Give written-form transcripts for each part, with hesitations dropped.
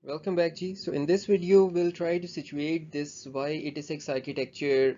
Welcome back, G. So in this video, we'll try to situate this y86 architecture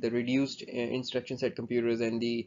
the reduced instruction set computers and the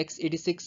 x86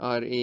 RA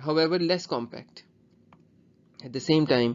however less compact at the same time.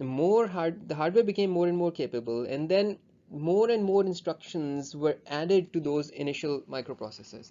the hardware became more and more capable, and then more and more instructions were added to those initial microprocessors.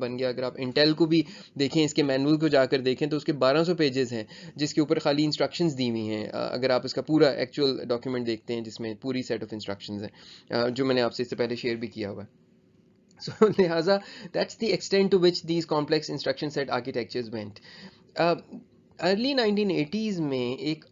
بن گیا. اگر آپ Intel کو بھی دیکھیں, اس کے manual کو جا کر دیکھیں تو اس کے 1200 پیجز ہیں جس کے اوپر خالی انسٹرکشنز دی ہوئی ہیں. اگر آپ اس کا پورا ایکچوئل ڈاکیومنٹ دیکھتے ہیں جس میں پوری سیٹ آف انسٹرکشنز ہیں, جو میں نے آپ سے اس سے پہلے شیئر بھی کیا ہوا ہے. So لہٰذا that's the extent to which these complex instruction set architectures went. Early 1980s میں ایک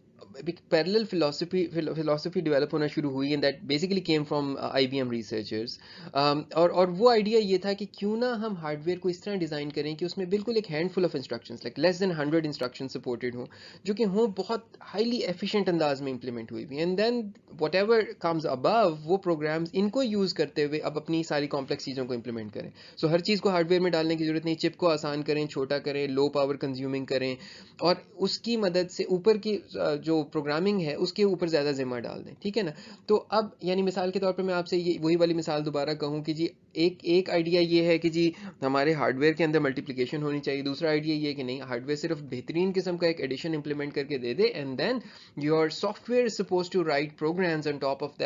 پیرلل فلاسفی ڈیولپ ہونا شروع ہوئی, and that basically came from I B M researchers. اور وہ آئیڈیا یہ تھا کہ کیوں نہ ہم ہارڈ ویئر کو اس طرح ڈیزائن کریں کہ اس میں بالکل ایک handful of instructions, like less than 100 instruction supported ہوں, جو کہ ہوں بہت ہائیلی ایفیشینٹ انداز میں امپلیمنٹ ہوئی ہوئی, and then whatever comes above وہ پروگرامز ان کو یوز کرتے ہوئے اب اپنی ساری کمپلیکس چیزوں کو امپلیمنٹ کریں. سو ہر چیز کو ہارڈ ویئر میں ڈالنے کی ضرورت نہیں, چپ کو آسان کریں, چھوٹا کریں, لو پاور کنزیومنگ کریں, اور اس کی مدد سے اوپر کی جو پروگرامنگ ہے اس کے اوپر زیادہ ذمہ ڈال دیں. ٹھیک ہے نا. تو اب یعنی مثال کے طور پر میں آپ سے یہ وہی والی مثال دوبارہ کہوں کہ جی ایک آئیڈیا یہ ہے کہ جی ہمارے ہارڈ ویئر کے اندر ملٹیپلیکیشن ہونی چاہیے. دوسرا آئیڈیا یہ ہے کہ نہیں, ہارڈ ویئر صرف بہترین قسم کا ایک ایڈیشن امپلیمنٹ کر کے دے دے, and then your software is suppose to write programs on top of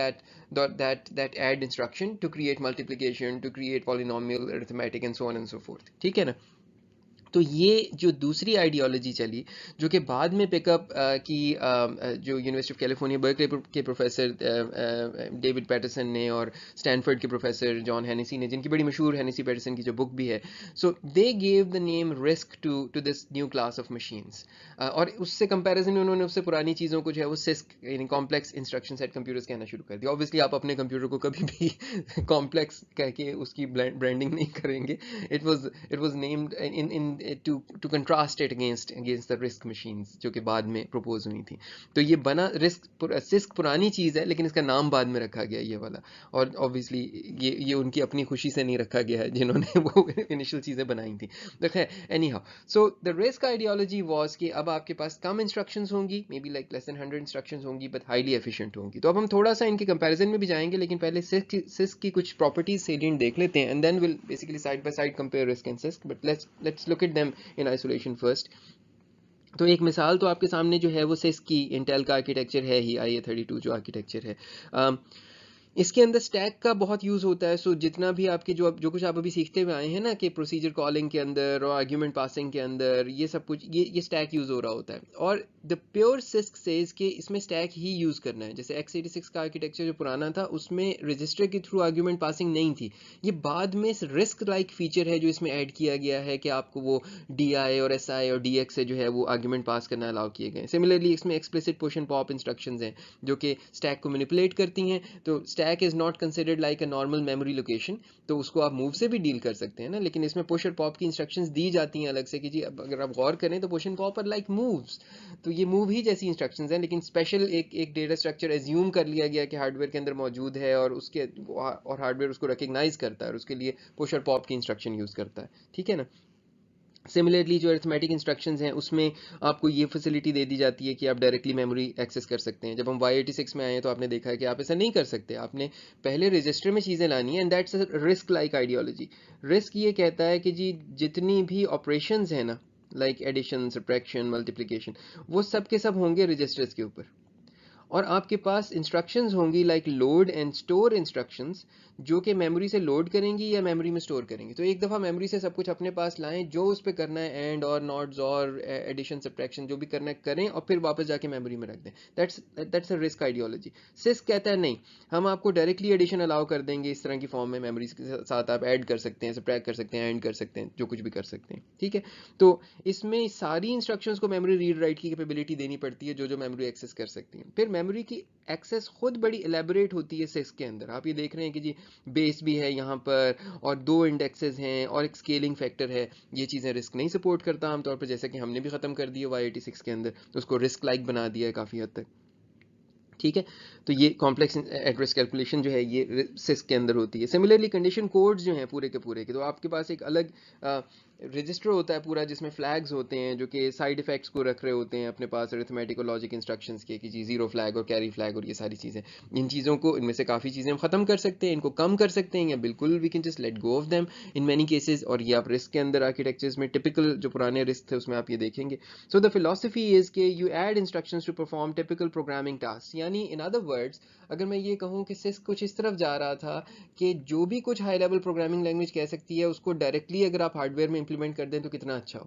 that add instruction to create multiplication, to create polynomial arithmetic and so on and so forth. ٹھیک ہے نا. تو یہ جو دوسری آئیڈیالوجی چلی جو کہ بعد میں پک اپ کی جو یونیورسٹی آف کیلیفورنیا برکلے کے پروفیسر ڈیوڈ پیٹرسن نے اور اسٹینفورڈ کے پروفیسر جان ہینیسی نے, جن کی بڑی مشہور ہینیسی پیٹرسن کی جو بک بھی ہے, so they gave the name RISC to this new class of machines. اور اس سے کمپیریزن میں انہوں نے اس سے پرانی چیزوں کو جو ہے وہ سسک یعنی کمپلیکس انسٹرکشن سیٹ کمپیوٹرز کہنا شروع کر دیا. اوبویسلی آپ اپنے کمپیوٹر کو کبھی بھی کمپلیکس کہہ کے اس کی برانڈنگ نہیں کریں گے. It was named to contrast it against the RISC machines جو کہ بعد میں پروپوز ہوئی تھی. تو یہ بنا سسک پرانی چیز ہے لیکن اس کا نام بعد میں رکھا گیا یہ والا, اور obviously یہ ان کی اپنی خوشی سے نہیں رکھا گیا ہے جنہوں نے وہ انیشل چیزیں بنائی تھیں. دیکھیں anyhow, so the RISC ideology was کہ اب آپ کے پاس کم انسٹرکشنز ہوں گی, may be like less than 100 instructions ہوں گی, بٹ ہائیلی ایفیشینٹ ہوں گی. تو اب ہم تھوڑا سا ان کے کمپیریزن میں بھی جائیں گے, لیکن پہلے سسک کی کچھ پراپرٹیز سیلینٹ دیکھ لیتے ہیں, and then will basically side by side compare RISC and CISC, but let's look at them in isolation first. تو ایک مثال تو آپ کے سامنے جو ہے وہ سسک کی انٹیل کا آرکیٹیکچر ہے ہی, IA32 جو آرکیٹیکچر ہے. اس کے اندر اسٹیک کا بہت یوز ہوتا ہے. سو جتنا بھی آپ کے جو کچھ آپ ابھی سیکھتے ہوئے آئے ہیں نا کہ پروسیجر کالنگ کے اندر اور آرگیومنٹ پاسنگ کے اندر یہ سب کچھ یہ اسٹیک یوز ہو رہا ہوتا ہے. اور دا پیور سسک سیز کہ اس میں اسٹیک ہی یوز کرنا ہے. جیسے x86 کا آرکیٹیکچر جو پرانا تھا اس میں رجسٹر کے تھرو آرگیومنٹ پاسنگ نہیں تھی. یہ بعد میں رسک لائک فیچر ہے جو اس میں ایڈ کیا گیا ہے کہ آپ کو وہ DI اور SI اور DX سے جو ہے وہ آرگیومنٹ پاس کرنا الاؤ کیے گئے. سملرلی اس میں explicit push and pop instructions ہیں جو کہ اسٹیک کو مینیپولیٹ کرتی ہیں. تو stack is not considered like a normal memory location, تو اس کو آپ موو سے بھی ڈیل کر سکتے ہیں نا, لیکن اس میں پش اور پاپ کی انسٹرکشنز دی جاتی ہیں الگ سے کہ جی اگر آپ غور کریں تو پش اینڈ پاپ اور لائک مووز, تو یہ موو ہی جیسی انسٹرکشنز ہیں, لیکن اسپیشل ایک ڈیٹا اسٹرکچر ایزیوم کر لیا گیا کہ ہارڈ ویئر کے اندر موجود ہے اور اس کے اور ہارڈ ویئر اس کو ریکگنائز کرتا ہے اور اس کے لیے پش اور پاپ کی انسٹرکشن یوز کرتا ہے. ٹھیک ہے نا. سملرلی جو ارتھمیٹک انسٹرکشنز ہیں اس میں آپ کو یہ فیسلٹی دے دی جاتی ہے کہ آپ ڈائریکٹلی میموری ایکسیس کر سکتے ہیں. جب ہم y86 میں آئے ہیں تو آپ نے دیکھا ہے کہ آپ ایسا نہیں کر سکتے, آپ نے پہلے رجسٹر میں چیزیں لانی ہیں, and that's a risk like ideology. Risk یہ کہتا ہے کہ جی جتنی بھی آپریشنز ہیں نا لائک ایڈیشن, سبٹریکشن, ملٹیپلیکیشن, وہ سب کے سب ہوں گے رجسٹرز کے اوپر, اور آپ کے پاس انسٹرکشنز ہوں گی like load and store instructions جو کہ میموری سے لوڈ کریں گی یا میموری میں اسٹور کریں گی. تو ایک دفعہ میموری سے سب کچھ اپنے پاس لائیں, جو اس پہ کرنا ہے اینڈ اور ناٹز اور ایڈیشن سبٹریکشن جو بھی کرنا ہے کریں, اور پھر واپس جا کے میموری میں رکھ دیں. That's a RISC ideology. CISC کہتا ہے نہیں, ہم آپ کو ڈائریکٹلی ایڈیشن الاؤ کر دیں گے اس طرح کی فارم میں, میموری کے ساتھ آپ ایڈ کر سکتے ہیں, سبٹریکٹ کر سکتے ہیں, اینڈ کر سکتے ہیں, جو کچھ بھی کر سکتے ہیں. ٹھیک ہے. تو اس میں ساری انسٹرکشنز کو میموری ریڈ رائٹ کی کیپیبلٹی دینی پڑتی ہے جو میموری ایکسیس کر سکتی ہیں. پھر میموری کی ایکسیس خود بڑی الیبوریٹ ہوتی ہے سسک کے اندر. آپ یہ دیکھ رہے ہیں کہ جی بیس بھی ہے یہاں پر اور 2 انڈیکسز ہیں اور ایک اسکیلنگ فیکٹر ہے. یہ چیزیں رسک نہیں سپورٹ کرتا عام طور پر, جیسے کہ ہم نے بھی ختم کر دی ہے y86 کے اندر, تو اس کو رسک لائک بنا دیا ہے کافی حد تک. ٹھیک ہے. تو یہ کمپلیکس ایڈریس کیلکولیشن جو ہے یہ سسک کے اندر ہوتی ہے. سملرلی کنڈیشن کوڈز جو ہیں پورے کے پورے کے, تو آپ کے پاس ایک الگ رجسٹر ہوتا ہے پورا جس میں فلیگز ہوتے ہیں جو کہ سائڈ افیکٹس کو رکھ رہے ہوتے ہیں اپنے پاس ارتھمیٹک اور لاجک انسٹرکشنز کے, کہ جی زیرو فلیگ اور کیری فلیگ اور یہ ساری چیزیں. ان چیزوں کو, ان میں سے کافی چیزیں ہم ختم کر سکتے ہیں, ان کو کم کر سکتے ہیں, یا بالکل we can just let go of them in many cases. اور یہ آپ رسک کے اندر آرکیٹیکچرز میں ٹپیکل جو پرانے رسک تھے اس میں آپ یہ دیکھیں گے. سو دا فلاسفی از کہ you add instructions to perform typical programming task, یعنی ان ادر ورڈز اگر میں یہ کہوں کہ سسک کچھ اس طرف جا رہا تھا کہ جو بھی کچھ ہائی لیول پروگرامنگ لینگویج کہہ سکتی ہے اس کو ڈائریکٹلی اگر آپ ہارڈ ویئر میں امپلیمنٹ کر دیں تو کتنا اچھا ہو.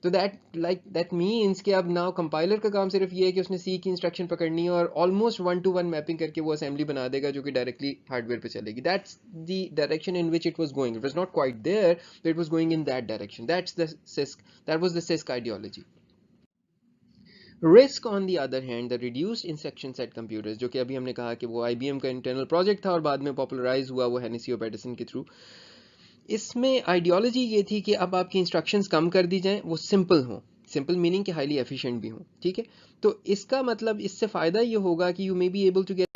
تو دیٹ مینس کہ اب ناؤ کمپائلر کا کام صرف یہ ہے کہ اس نے سی کی انسٹرکشن پکڑنی ہے اور آلموسٹ 1 to 1 میپنگ کر کے وہ اسمبلی بنا دے گا جو کہ ڈائریکٹلی ہارڈ ویئر پہ چلے گی. That's the direction in which it was going. It was not quite there but it was going in that direction. That was the CISC ideology. RISC on the other hand the reduced instruction set computers جو کہ ابھی ہم نے کہا کہ وہ I B M کا internal project تھا اور بعد میں پاپولرائز ہوا وہ ہینیسی اور پیٹرسن کے تھرو. اس میں آئیڈیالوجی یہ تھی کہ اب آپ کی انسٹرکشنز کم کر دی جائیں, وہ سمپل ہوں. سمپل میننگ کہ ہائیلی ایفیشینٹ بھی ہوں. ٹھیک ہے, تو اس کا مطلب اس سے فائدہ یہ ہوگا کہ you may be able to get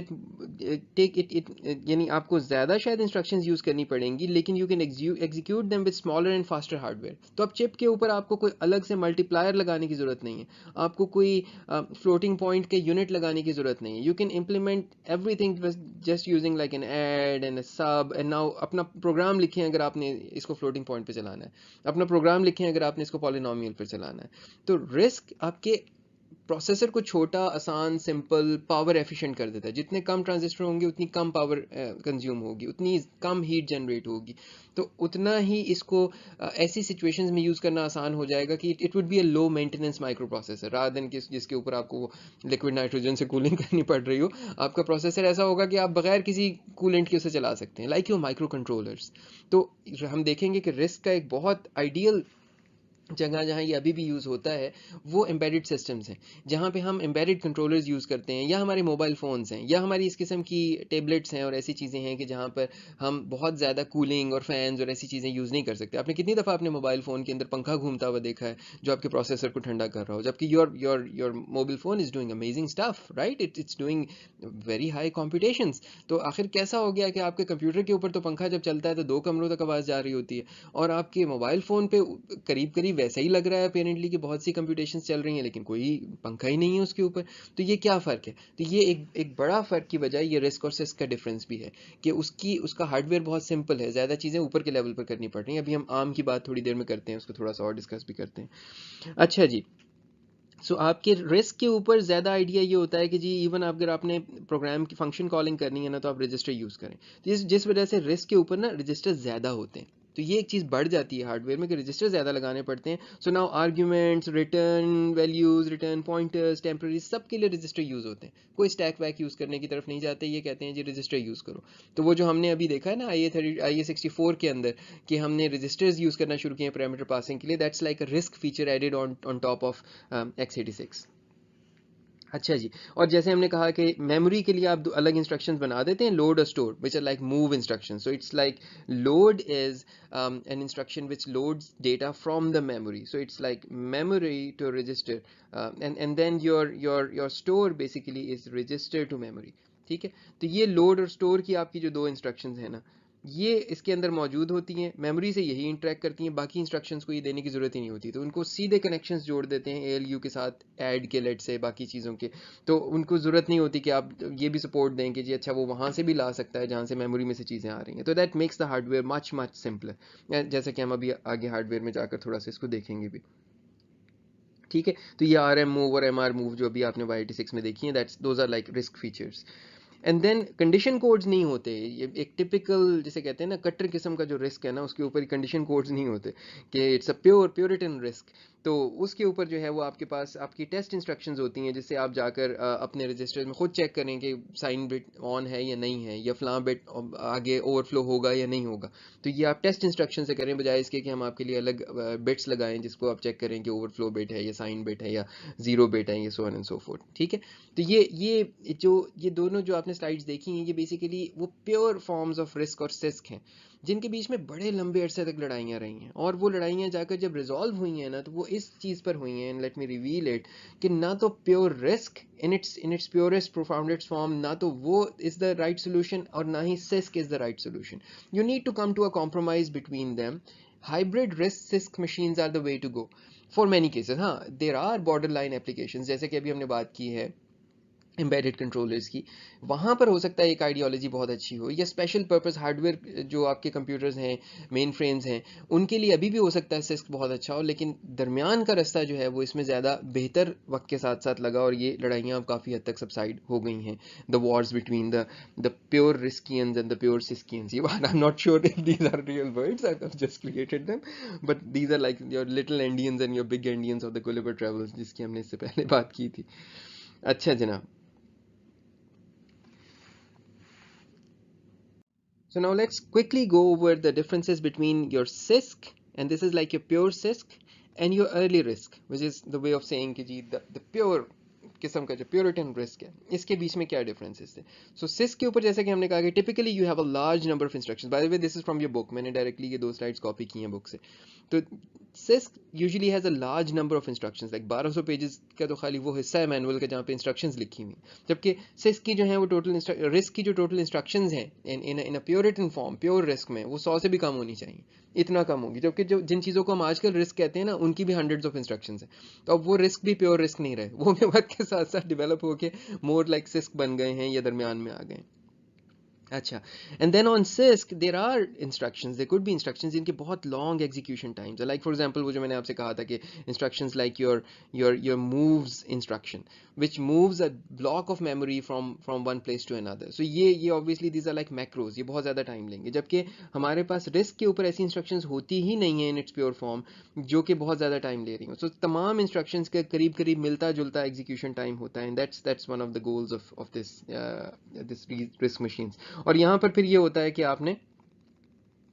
take it, یعنی آپ کو زیادہ شاید انسٹرکشنز یوز کرنی پڑیں گی لیکن you can execute them with smaller and faster hard where. تو اب چپ کے اوپر آپ کو کوئی الگ سے ملٹی پلائر لگانے کی ضرورت نہیں ہے, آپ کو کوئی فلوٹنگ پوائنٹ کے یونٹ لگانے کی ضرورت نہیں ہے. You can implement everything just using like an add and a sub and now اپنا پروگرام لکھیں اگر آپ نے اس کو فلوٹنگ پوائنٹ پہ چلانا ہے, اپنا پروگرام لکھیں اگر آپ نے اس کو پالینومیل پہ چلانا ہے. تو رسک آپ کے پروسیسر کو چھوٹا, آسان, سمپل, پاور ایفیشینٹ کر دیتا ہے. جتنے کم ٹرانزسٹر ہوں گے اتنی کم پاور کنزیوم ہوگی, اتنی کم ہیٹ جنریٹ ہوگی, تو اتنا ہی اس کو ایسی سچویشنز میں یوز کرنا آسان ہو جائے گا کہ it would be a low maintenance microprocessor rather than جس کے اوپر آپ کو لکوڈ نائٹروجن سے کولنگ کرنی پڑ رہی ہو. آپ کا پروسیسر ایسا ہوگا کہ آپ بغیر کسی کولنٹ کے اسے چلا سکتے ہیں, لائک یور مائکرو کنٹرولرز. تو ہم دیکھیں گے کہ رسک کا ایک بہت آئیڈیل جگہ جہاں یہ ابھی بھی یوز ہوتا ہے وہ امبیڈڈ سسٹمز ہیں, جہاں پہ ہم امبیڈڈ کنٹرولرز یوز کرتے ہیں, یا ہمارے موبائل فونز ہیں, یا ہماری اس قسم کی ٹیبلٹس ہیں اور ایسی چیزیں ہیں کہ جہاں پر ہم بہت زیادہ کولنگ اور فینز اور ایسی چیزیں یوز نہیں کر سکتے. آپ نے کتنی دفعہ اپنے موبائل فون کے اندر پنکھا گھومتا ہوا دیکھا ہے جو آپ کے پروسیسر کو ٹھنڈا کر رہا ہو, جبکہ your mobile phone is doing amazing stuff, right, it's doing very high computations. تو آخر کیسا ہو گیا کہ آپ کے کمپیوٹر کے اوپر تو پنکھا جب چلتا ہے تو 2 کمروں تک آواز جا رہی ہوتی ہے, اور آپ کے موبائل فون پہ قریب قریب ویسا ہی لگ رہا ہے اپیرنٹلی کہ بہت سی کمپیوٹیشنز چل رہی ہیں لیکن کوئی پنکھا ہی نہیں ہے اس کے اوپر. تو یہ کیا فرق ہے؟ تو یہ ایک بڑا فرق کی وجہ یہ رسک اور سسک کا ڈفرنس بھی ہے کہ اس کا ہارڈ ویئر بہت سمپل ہے, زیادہ چیزیں اوپر کے لیول پر کرنی پڑ رہی ہیں. ابھی ہم عام کی بات تھوڑی دیر میں کرتے ہیں, اس کو تھوڑا سا اور ڈسکس بھی کرتے ہیں. اچھا جی, سو آپ کے رسک کے اوپر زیادہ آئیڈیا یہ ہوتا ہے کہ جی ایون اگر آپ نے پروگرام کی فنکشن کالنگ کرنی ہے نا تو آپ رجسٹر یوز کریں. جس وجہ سے رسک کے اوپر نا رجسٹر زیادہ ہوتے ہیں, تو یہ ایک چیز بڑھ جاتی ہے ہارڈ ویئر میں کہ رجسٹر زیادہ لگانے پڑتے ہیں. So now arguments, return values, return pointers, temporaries, سب کے لیے رجسٹر یوز ہوتے ہیں. کوئی اسٹیک ویک یوز کرنے کی طرف نہیں جاتے, یہ کہتے ہیں جی رجسٹر یوز کرو. تو وہ جو ہم نے ابھی دیکھا ہے نا IA64 کے اندر کہ ہم نے رجسٹرز یوز کرنا شروع کیے ہیں پیرامیٹر پاسنگ کے لیے, that's like a risk feature added on top of x86. اچھا جی, اور جیسے ہم نے کہا کہ میموری کے لیے آپ الگ انسٹرکشنز بنا دیتے ہیں, لوڈ اور store, which are like move instruction. So it's like load is an instruction which loads data from the memory. So it's like memory to register, and then your store basically is register to memory. ٹھیک ہے, تو یہ load اور store کی آپ کی جو 2 instructions ہیں نا یہ اس کے اندر موجود ہوتی ہیں, میموری سے یہی انٹریکٹ کرتی ہیں, باقی انسٹرکشنز کو یہ دینے کی ضرورت ہی نہیں ہوتی. تو ان کو سیدھے کنیکشنز جوڑ دیتے ہیں ALU کے ساتھ ایڈ کے لیٹ سے باقی چیزوں کے, تو ان کو ضرورت نہیں ہوتی کہ آپ یہ بھی سپورٹ دیں کہ جی اچھا وہ وہاں سے بھی لا سکتا ہے جہاں سے میموری میں سے چیزیں آ رہی ہیں. تو that makes the hard where مچ سمپلر, جیسا کہ ہم ابھی آگے ہارڈ ویئر میں جا کر تھوڑا سا اس کو دیکھیں گے بھی. ٹھیک ہے, تو یہ RM موو اور MR موو جو ابھی آپ نے Y86 میں دیکھی ہیں, those are like RISC features. And then condition codes نہیں ہوتے. یہ ایک ٹپیکل جسے کہتے ہیں نا کٹر قسم کا جو رسک ہے نا اس کے اوپر کنڈیشن کوڈز نہیں ہوتے کہ اٹس اے پیورٹن رسک. تو اس کے اوپر جو ہے وہ آپ کے پاس آپ کی ٹیسٹ انسٹرکشنز ہوتی ہیں جس سے آپ جا کر اپنے رجسٹر میں خود چیک کریں کہ سائن بٹ آن ہے یا نہیں ہے, یا فلاں بٹ آگے اوور فلو ہوگا یا نہیں ہوگا. تو یہ آپ ٹیسٹ انسٹرکشن سے کریں بجائے اس کے کہ ہم آپ کے لیے الگ بٹس لگائیں جس کو آپ چیک کریں کہ اوور فلو بٹ ہے یا سائن بٹ ہے یا 0 بٹ ہے, یا سو آن اینڈ سو فورتھ. ٹھیک ہے, تو یہ دونوں جو آپ نے سلائڈز دیکھی ہیں یہ بیسیکلی وہ پیور فارمز آف رسک اور سسک ہیں جن کے بیچ میں بڑے لمبے عرصے تک لڑائیاں رہی ہیں, اور وہ لڑائیاں جا کر جب ریزالو ہوئی ہیں نا تو وہ اس چیز پر ہوئی ہیں, لیٹ می ریویل اٹ, کہ نہ تو pure RISC in its purest profoundest form, نہ تو وہ از دا رائٹ سولوشن اور نہ ہی CISC is the right solution. You need to come to a compromise between them. Hybrid RISC CISC machines are the way to go for many cases. ہاں, there are borderline applications, جیسے کہ ابھی ہم نے بات کی ہے embedded controllers کی, وہاں پر ہو سکتا ہے ایک آئیڈیالوجی بہت اچھی ہو, یا اسپیشل پرپز ہارڈ ویئر جو آپ کے کمپیوٹرز ہیں, مین فریمز ہیں, ان کے لیے ابھی بھی ہو سکتا ہے سسک بہت اچھا ہو, لیکن درمیان کا رستہ جو ہے وہ اس میں زیادہ بہتر وقت کے ساتھ ساتھ لگا, اور یہ لڑائیاں اب کافی حد تک سبسائڈ ہو گئی ہیں, the wars between the pure RISCians and the pure CISCians. یہ بات I'm not sure if these are real words, I've just created them, but these are like your little Indians and your big Indians of the Gulliver Travels, جس کی ہم نے اس سے پہلے بات کی تھی. اچھا جناب, so now let's quickly go over the differences between your CISC, and this is like your pure CISC, and your early RISC, which is the way of saying کہ جی the pure قسم کا جو پیورٹن رسک ہے, اس کے بیچ میں کیا differences تھے. سو سسک کے اوپر جیسا کہ ہم نے کہا کہ typically you have a large number of instructions. By the way this is from your book, میں نے ڈائریکٹلی یہ 2 سلائڈس کاپی کی ہیں بک سے. تو CISC usually has a large number of instructions, like 1200 pages کا تو خالی وہ حصہ ہے مینول کا جہاں پہ انسٹرکشنز لکھی ہوئی ہیں, جبکہ سسک کی جو ہیں وہ ٹوٹل رسک کی جو ٹوٹل انسٹرکشنز ہیں ان اے پیورٹن فارم, پیور رسک میں, وہ 100 سے بھی کم ہونی چاہیے, اتنا کم ہوگی. جبکہ جو جن چیزوں کو ہم آج کل رسک کہتے ہیں نا, ان کی بھی ہنڈریڈز آف انسٹرکشنز ہیں. تو اب وہ رسک بھی پیور رسک نہیں رہے, وہ بھی وقت کے ساتھ ساتھ ڈیولپ ہو کے مور لائک سسک بن گئے ہیں یا درمیان میں آ گئے. اچھا, and then on CISC there are instructions, there could be instructions جن کے بہت long execution times, like for example وہ جو میں نے آپ سے کہا تھا کہ instructions like your moves instruction which moves a block of memory from one place to another. so یہ obviously these are like macros, یہ بہت زیادہ ٹائم لیں گے. جبکہ ہمارے پاس رسک کے اوپر ایسی انسٹرکشنز ہوتی ہی نہیں ہیں in its pure form جو کہ بہت زیادہ ٹائم لے رہی ہوں. سو تمام انسٹرکشنز کے قریب قریب ملتا جلتا ایگزیکیوشن ٹائم ہوتا ہے, and that's one of the goals of this risk machines. اور یہاں پر پھر یہ ہوتا ہے کہ آپ نے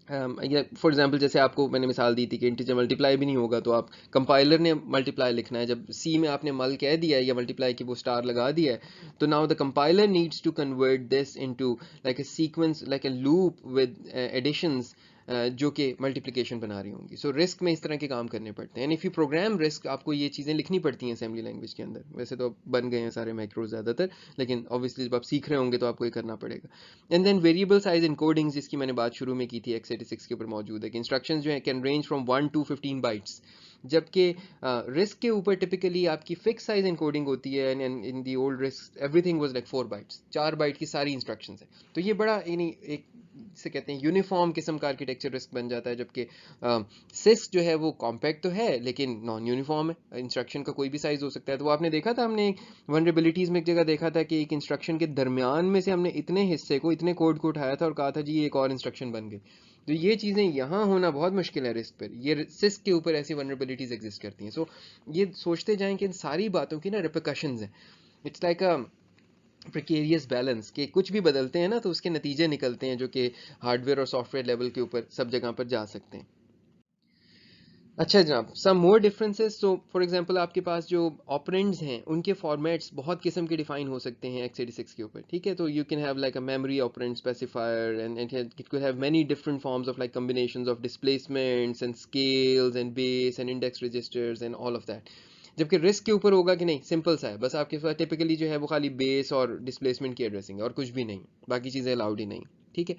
فار ایگزامپل جیسے آپ کو میں نے مثال دی تھی کہ انٹیجر ملٹیپلائی بھی نہیں ہوگا, تو آپ کمپائلر نے ملٹیپلائی لکھنا ہے, جب سی میں آپ نے مل کہہ دیا ہے یا ملٹیپلائی کی وہ اسٹار لگا دیا ہے, تو now the compiler needs to convert this into like a sequence, like a loop with additions جو کہ ملٹیپلیکیشن بنا رہی ہوں گی. سو رسک میں اس طرح کے کام کرنے پڑتے ہیں, and if you program RISC, آپ کو یہ چیزیں لکھنی پڑتی ہیں اسمبلی لینگویج کے اندر. ویسے تو بن گئے ہیں سارے میکروز زیادہ تر, لیکن obviously جب آپ سیکھ رہے ہوں گے تو آپ کو یہ کرنا پڑے گا. اینڈ دین ویریبل سائز انکوڈنگز, جس کی میں نے بات شروع میں کی تھی, x86 کے اوپر موجود ہے کہ انسٹرکشنز جو ہیں can range from 1 to 15 bites, جبکہ رسک کے اوپر ٹپکلی آپ کی فکس سائز انکوڈنگ ہوتی ہے. In the old RISC everything was like 4 bytes, 4 byte کی ساری انسٹرکشنز ہیں. تو یہ بڑا یعنی ایک سے کہتے ہیں یونیفارم قسم کا آرکیٹیکچر رسک بن جاتا ہے, جبکہ سسک جو ہے وہ کمپیکٹ تو ہے لیکن نان یونیفارم ہے, انسٹرکشن کا کوئی بھی سائز ہو سکتا ہے. تو وہ آپ نے دیکھا تھا, ہم نے ونریبلٹیز میں ایک جگہ دیکھا تھا کہ ایک انسٹرکشن کے درمیان میں سے ہم نے اتنے حصے کو, اتنے کوڈ کو اٹھایا تھا اور کہا تھا جی یہ ایک اور انسٹرکشن بن گئی. تو یہ چیزیں یہاں ہونا بہت مشکل ہے رسک پر, یہ سسک کے اوپر ایسی ونریبلٹیز ایگزسٹ کرتی ہیں. سو یہ سوچتے جائیں کہ ان ساری باتوں کی نا ریپرکشنز ہیں. اٹس لائک اے پریکیریس بیلنس, کہ کچھ بھی بدلتے ہیں نا تو اس کے نتیجے نکلتے ہیں جو کہ ہارڈ ویئر اور سافٹ ویئر لیول کے اوپر سب جگہ پر جا سکتے ہیں. اچھا جناب, سم مور ڈفرینسز. سو فار ایگزامپل آپ کے پاس جو آپرینڈز ہیں ان کے فارمیٹس بہت قسم کے ڈیفائن ہو سکتے ہیں x86 کے اوپر, ٹھیک ہے. تو you can have like a memory operand specifier, and it could have many different forms of like combinations of displacements and scales and base and index registers and all of that. جبکہ RISC کے اوپر ہوگا کہ نہیں, simple سا ہے, بس آپ کے پاس ٹپکلی جو ہے وہ خالی بیس اور ڈسپلیسمنٹ کی ایڈریسنگ ہے اور کچھ بھی نہیں, باقی چیزیں الاؤڈ ہی نہیں, ٹھیک ہے.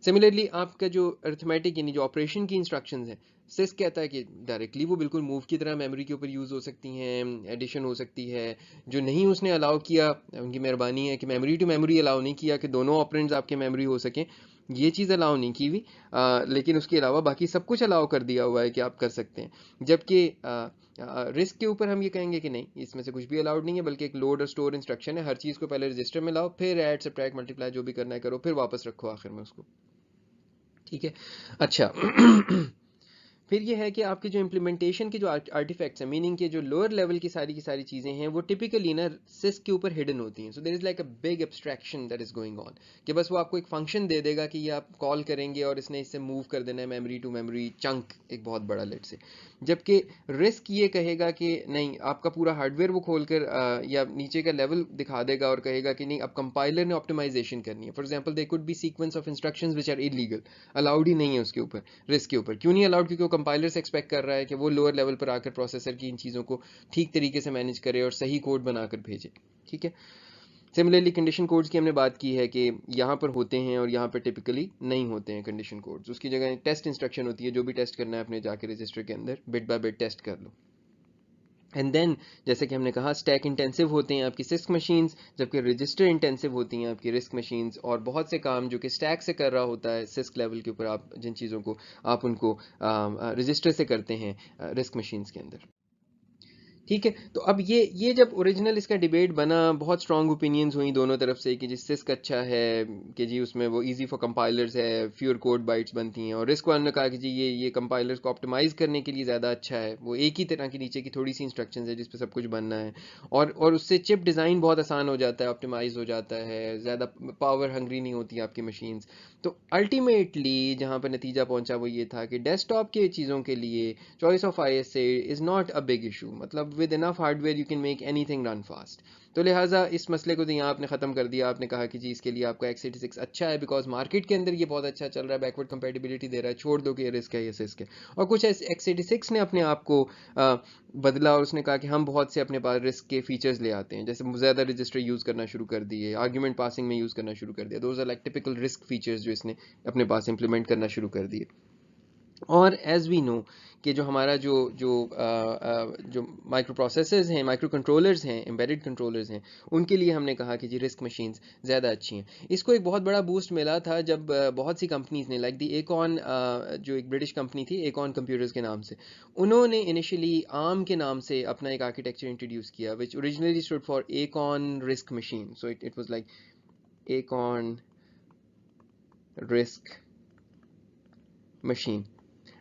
سملرلی آپ کا جو ارتھمیٹک یعنی جو آپریشن کی انسٹرکشنز ہیں, سسک کہتا ہے کہ ڈائریکٹلی وہ بالکل موو کی طرح میموری کے اوپر یوز ہو سکتی ہیں, ایڈیشن ہو سکتی ہے. جو نہیں اس نے الاؤ کیا, ان کی مہربانی ہے کہ میموری ٹو میموری الاؤ نہیں کیا کہ دونوں آپرینڈز آپ کے میموری ہو سکیں, یہ چیز الاؤ نہیں کی ہوئی, لیکن اس کے علاوہ باقی سب کچھ الاؤ کر دیا ہوا ہے کہ آپ کر سکتے ہیں. جبکہ رسک کے اوپر ہم یہ کہیں گے کہ نہیں, اس میں سے کچھ بھی الاؤڈ نہیں ہے, بلکہ ایک لوڈ اور اسٹور انسٹرکشن ہے. ہر چیز کو پہلے رجسٹر میں لاؤ, پھر ایڈ سبٹریکٹ ملٹیپلائی جو بھی کرنا ہے کرو, پھر واپس رکھو آخر میں اس کو, ٹھیک ہے. اچھا پھر یہ ہے کہ آپ کے جو امپلیمنٹیشن کے جو آرٹیفیکٹس ہیں, میننگ کے جو لوور لیول کی ساری چیزیں ہیں, وہ ٹپیکلی نا سسک کے اوپر ہڈن ہوتی ہیں. So there is like a big abstraction that is going on, کہ بس وہ آپ کو ایک فنکشن دے دے گا کہ یہ آپ کال کریں گے اور اس نے اس سے موو کر دینا ہے میموری ٹو میموری چنک ایک بہت بڑا لیٹ سے. جبکہ رسک یہ کہے گا کہ نہیں, آپ کا پورا ہارڈ ویئر وہ کھول کر یا نیچے کا لیول دکھا دے گا اور کہے گا کہ نہیں, اب کمپائلر نے آپٹیمائزیشن کرنی ہے. For example they could be sequence of instructions which are illegal, allowed ہی نہیں ہے اس کے اوپر. رسک کے اوپر کیوں نہیں الاؤڈ, کیونکہ وہ کمپائلر سے ایکسپیکٹ کر رہا ہے کہ وہ لوور لیول پر آ کر پروسیسر کی ان چیزوں کو ٹھیک طریقے سے مینیج کرے اور صحیح کوڈ بنا کر بھیجے, ٹھیک ہے. سملرلی کنڈیشن کوڈز کی ہم نے بات کی ہے کہ یہاں پر ہوتے ہیں اور یہاں پر ٹپکلی نہیں ہوتے ہیں کنڈیشن کوڈز. اس کی جگہ ٹیسٹ انسٹرکشن ہوتی ہے, جو بھی ٹیسٹ کرنا ہے اپنے جا کے رجسٹر کے اندر بٹ بائی بٹ ٹیسٹ کر لو. اینڈ دین جیسے کہ ہم نے کہا اسٹیک انٹینسو ہوتے ہیں آپ کی سسک مشینز، جبکہ رجسٹر انٹینسو ہوتی ہیں آپ کی رسک مشینز، اور بہت سے کام جو کہ اسٹیک سے کر رہا ہوتا ہے سسک لیول کے اوپر، آپ جن چیزوں کو آپ ان کو رجسٹر سے کرتے ہیں رسک مشینز کے اندر. ٹھیک ہے. تو اب یہ جب اوریجنل اس کا ڈیبیٹ بنا، بہت اسٹرانگ اوپینینز ہوئیں دونوں طرف سے کہ جی سسک اچھا ہے کہ جی اس میں وہ ایزی فار کمپائلرز ہے، فیور کوڈ بائٹس بنتی ہیں، اور رسک والوں نے کہا کہ جی یہ کمپائلرز کو آپٹیمائز کرنے کے لیے زیادہ اچھا ہے، وہ ایک ہی طرح کی نیچے کی تھوڑی سی انسٹرکشنز ہے جس پہ سب کچھ بننا ہے، اور اس سے چپ ڈیزائن بہت آسان ہو جاتا ہے، آپٹیمائز ہو جاتا ہے، زیادہ پاور ہنگری نہیں ہوتی آپ کی مشینز. تو الٹیمیٹلی جہاں پہ نتیجہ پہنچا وہ یہ تھا کہ ڈیسک ٹاپ کے چیزوں کے لیے choice of ISA is not a big issue. مطلب with enough hardware you can make anything run fast. تو لہٰذا اس مسئلے کو تو یہاں آپ نے ختم کر دیا. آپ نے کہا کہ جی اس کے لیے آپ کا x86 اچھا ہے بیکاز مارکیٹ کے اندر یہ بہت اچھا چل رہا ہے، بیکورڈ کمپیٹیبلٹی دے رہا ہے، چھوڑ دو کہ یہ رسک ہے یہ سسک ہے. اور کچھ x86 نے اپنے آپ کو بدلا اور اس نے کہا کہ ہم بہت سے اپنے پاس رسک کے فیچرز لے آتے ہیں، جیسے زیادہ رجسٹر یوز کرنا شروع کر دیے، آرگیومنٹ پاسنگ میں یوز کرنا شروع کر دیا. Those are like typical RISC features جو اس نے اپنے پاس امپلیمنٹ کرنا شروع کر دیے. اور ایز وی نو کہ جو ہمارا جو مائکرو پروسیسرز ہیں، مائکرو کنٹرولرز ہیں، ایمبیڈڈ کنٹرولرز ہیں، ان کے لیے ہم نے کہا کہ جی رسک مشینز زیادہ اچھی ہیں. اس کو ایک بہت بڑا بوسٹ ملا تھا جب بہت سی کمپنیز نے لائک دی ایکون، جو ایک برٹش کمپنی تھی ایکون کمپیوٹرز کے نام سے، انہوں نے انیشلی آرم کے نام سے اپنا ایک آرکیٹیکچر انٹروڈیوس کیا which originally stood for Acorn RISC machine. So it was like Acorn RISC machine.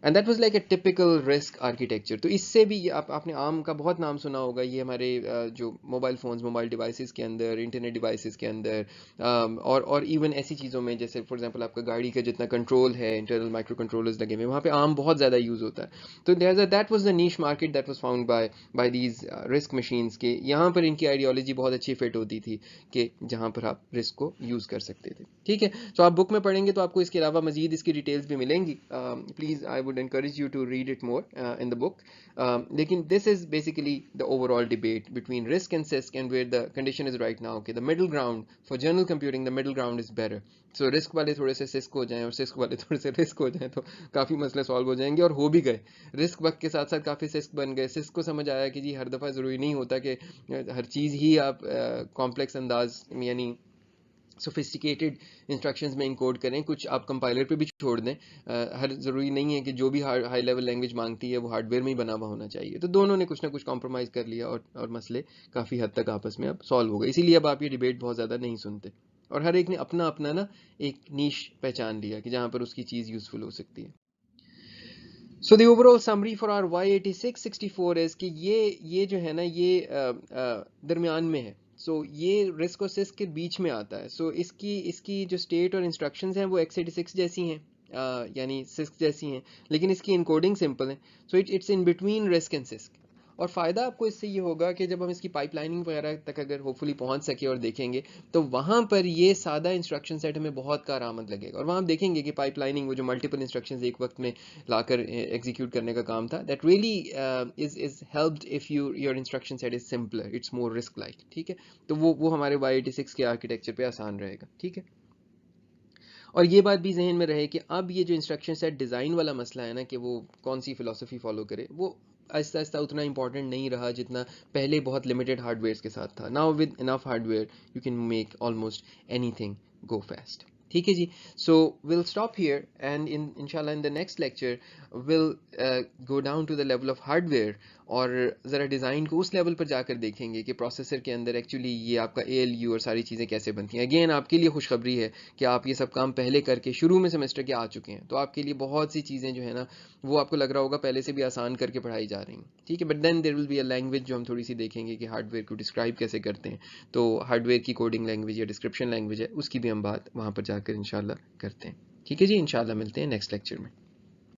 And that was like a typical RISC architecture. تو اس سے بھی آپ نے عام کا بہت نام سنا ہوگا، یہ ہمارے جو موبائل فونز، موبائل ڈیوائسز کے اندر، انٹرنیٹ ڈیوائسز کے اندر، اور ایون ایسی چیزوں میں جیسے فار ایگزامپل آپ کا گاڑی کا جتنا کنٹرول ہے، انٹرنل مائکرو کنٹرولرز لگے ہوئے، وہاں پہ عام بہت زیادہ یوز ہوتا ہے. تو that was the niche market that was found by these RISC machines, کے یہاں پر ان کی آئیڈیالوجی بہت اچھی فٹ ہوتی تھی کہ جہاں پر آپ رسک کو یوز کر سکتے تھے. ٹھیک ہے. تو آپ بک میں پڑھیں گے تو آپ کو اس کے علاوہ مزید اس کی ڈیٹیلز بھی ملیں گی. Please I would encourage you to read it more in the book. لیکن this is basically the overall debate between RISC and CISC, and where the condition is right now. Okay, the middle ground for general computing, the middle ground is better. So RISC والے تھوڑے سے CISC ہو جائیں اور CISC والے تھوڑے سے RISC ہو جائیں تو کافی مسئلے سالو ہو جائیں گے، اور ہو بھی گئے. RISC وقت کے ساتھ ساتھ کافی CISC بن گئے. CISC کو سمجھ آیا کہ جی ہر دفعہ ضروری نہیں ہوتا کہ ہر چیز ہی آپ کمپلیکس انداز یعنی سوفسٹیکیٹڈ انسٹرکشنز میں انکوڈ کریں، کچھ آپ کمپائلر پہ بھی چھوڑ دیں. ہر ضروری نہیں ہے کہ جو بھی ہائی لیول لینگویج مانگتی ہے وہ ہارڈ ویئر میں ہی بنا ہوا ہونا چاہیے. تو دونوں نے کچھ نہ کچھ کمپرومائز کر لیا اور مسئلے کافی حد تک آپس میں اب سالو ہو گئے. اسی لیے اب آپ یہ ڈیبیٹ بہت زیادہ نہیں سنتے، اور ہر ایک نے اپنا اپنا نا ایک نیش پہچان لیا کہ جہاں پر اس کی چیز یوزفل ہو سکتی ہے. So the overall summary for our Y8664 is کہ یہ جو ہے نا یہ درمیان میں ہے. سو یہ رسک اور سسک کے بیچ میں آتا ہے. سو اس کی جو اسٹیٹ اور انسٹرکشنز ہیں وہ x86 جیسی ہیں، یعنی سسک جیسی ہیں، لیکن اس کی انکوڈنگ سمپل ہے. So it's in between RISC and CISC. اور فائدہ آپ کو اس سے یہ ہوگا کہ جب ہم اس کی پائپ لائننگ وغیرہ تک اگر ہوپ فلی پہنچ سکے اور دیکھیں گے تو وہاں پر یہ سادہ انسٹرکشن سیٹ ہمیں بہت کارآمد لگے گا. اور وہاں ہم دیکھیں گے کہ پائپ لائننگ، وہ جو ملٹیپل انسٹرکشنز ایک وقت میں لا کر ایگزیکیوٹ کرنے کا کام تھا، that really is helped of your instruction set is simpler, it's more risk like. ٹھیک ہے. تو وہ ہمارے Y86 کے آرکیٹیکچر پہ آسان رہے گا. ٹھیک ہے. اور یہ بات بھی ذہن میں رہے کہ اب یہ جو انسٹرکشن سیٹ ڈیزائن والا مسئلہ ہے نا کہ وہ کون سی فلسفی فالو کرے، وہ آہستہ آہستہ اتنا امپورٹنٹ نہیں رہا جتنا پہلے بہت لمیٹڈ ہارڈ ویئرس کے ساتھ تھا. Now with enough hardware you can make almost anything go fast. ٹھیک ہے جی. So we'll stop here and ان شاء اللہ in the next lecture we'll go down to the level of hardware, اور ذرا design کو اس level پر جا کر دیکھیں گے کہ پروسیسر کے اندر ایکچولی یہ آپ کا ALU اور ساری چیزیں کیسے بنتی ہیں. اگین آپ کے لیے خوشخبری ہے کہ آپ یہ سب کام پہلے کر کے شروع میں سیمسٹر کے آ چکے ہیں، تو آپ کے لیے بہت سی چیزیں جو ہے نا وہ آپ کو لگ رہا ہوگا پہلے سے بھی آسان کر کے پڑھائی جا رہی ہیں. ٹھیک ہے. But then there will be a language جو ہم تھوڑی سی دیکھیں گے کہ ہارڈ ویئر کو ڈسکرائب کیسے کرتے ہیں. تو ہارڈ ویئر کی کوڈنگ لینگویج یا ڈسکرپشن لینگویج ہے، اس کی بھی ہم بات وہاں پر جا کر انشاءاللہ کرتے ہیں. ٹھیک ہے جی. انشاءاللہ ملتے ہیں نیکسٹ لیکچر میں.